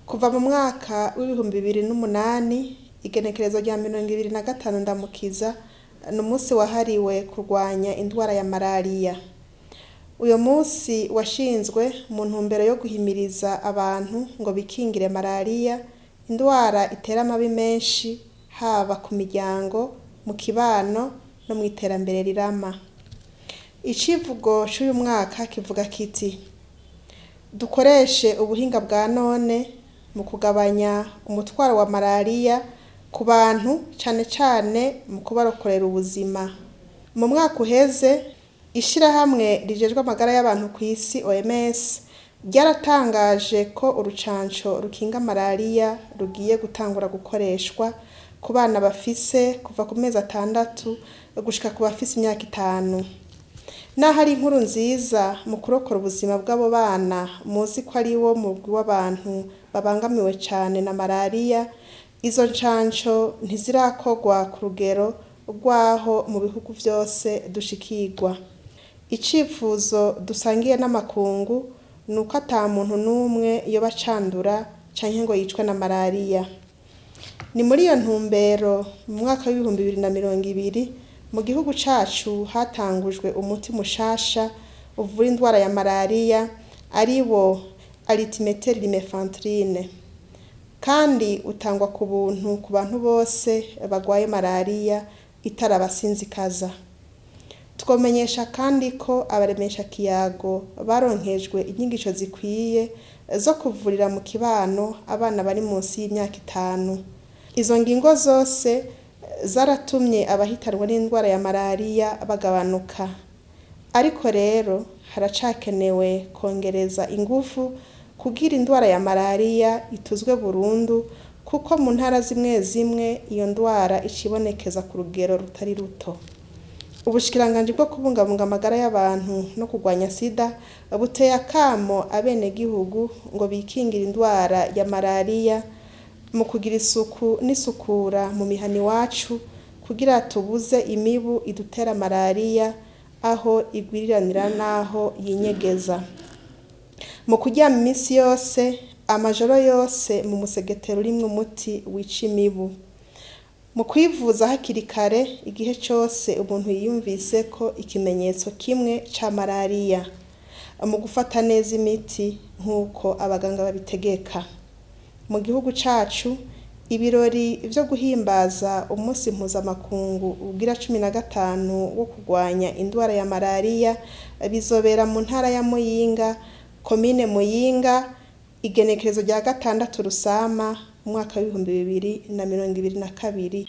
Kuva mu mwaka w'ibihumbi 2008 igenekerezo rya 25 Ndamukiza ni umunsi wahariwe kurwanya indwara ya malariya. Uyo munsi washinzwe mu ntumbero yo guhimiriza abantu ngo bikingire malariya, indwara itera amabi menshi haba ku miryango, mu kibano no mu iterambere rirama. Icivugo c'uyu mwaka kivuga kiti: dukoreshe ubuhinga bwa none mu kugabanya umutwaro wa malariya ku bantu cane cane mu kubarokorera ubuzima. Mu mwaka uheze ishirahamwe rijejwe amagara y'abantu kw'isi OMS ryaratangaje ko urucanco rukinga malariya rugiye gutangura gukoreshwa ku bana bafise kuva ku mezi 6 gushika ku bafise imyaka 5. Naho ari inkuru nziza mu kurokora ubuzima bw'abo bana, muzi ko ari wo mugwi w'abantu babangamiwe cane na malariya, izo ncanco ntizirakorwa ku rugero rwaho mu bihugu vyose dushikirwa. Icifuzo dusangiye n'amakungu nuko ata muntu n'umwe yoba acandura canke ngo yicwe na malariya. Ni muri iyo ntumbero mu mwaka w'ibihumbi 2020 mu gihugu cacu hatangujwe umuti mushasha uvura indwara ya malariya ari wo Artemether-Lumefantrine, kandi utangwa ku buntu ku bantu bose bagwaye malariya itarabasinzikaza. Twomenyesha kandi ko abaremesha kiyago baronkejwe inyigisho zikwiye zo kuvurira mu kibano abana bari munsi y'imyaka 5. Izo ngingo zose zaratumye abahitanwa n'indwara ya malariya bagabanuka. Ariko rero haracakenewe kongereza ingufu kugira indwara ya malariya ituzwe burundu, kuko mu ntara zimwe zimwe iyo ndwara icibonekeza ku rugero rutari ruto. Ubushikiranganji bwo kubungabunga amagara y'abantu no kurwanya sida buteye akamo abenegihugu ngo bikingire indwara ya malariya mu kugira isuku n'isukura mu mihana iwacu kugira tubuze imibu idutera malariya aho igwiriranira naho yinyegeza. Mu kuryama iminsi yose, amajoro yose mu musegetero urimwo umuti wica imibu. Mu kwivuza hakiri kare igihe cose umuntu yiyumvise ko ikimenyetso kimwe ca malariya. Mu gufata neza imiti nk'uko abaganga babitegeka. Mu gihugu cacu ibirori vyo guhimbaza umunsi mpuzamakungu ugira 15 wo kurwanya indwara ya malariya bizobera mu ntara ya Muyinga, komine Muyinga, igenekerezo rya 6 Rusama umwaka w'ibihumbi 2022.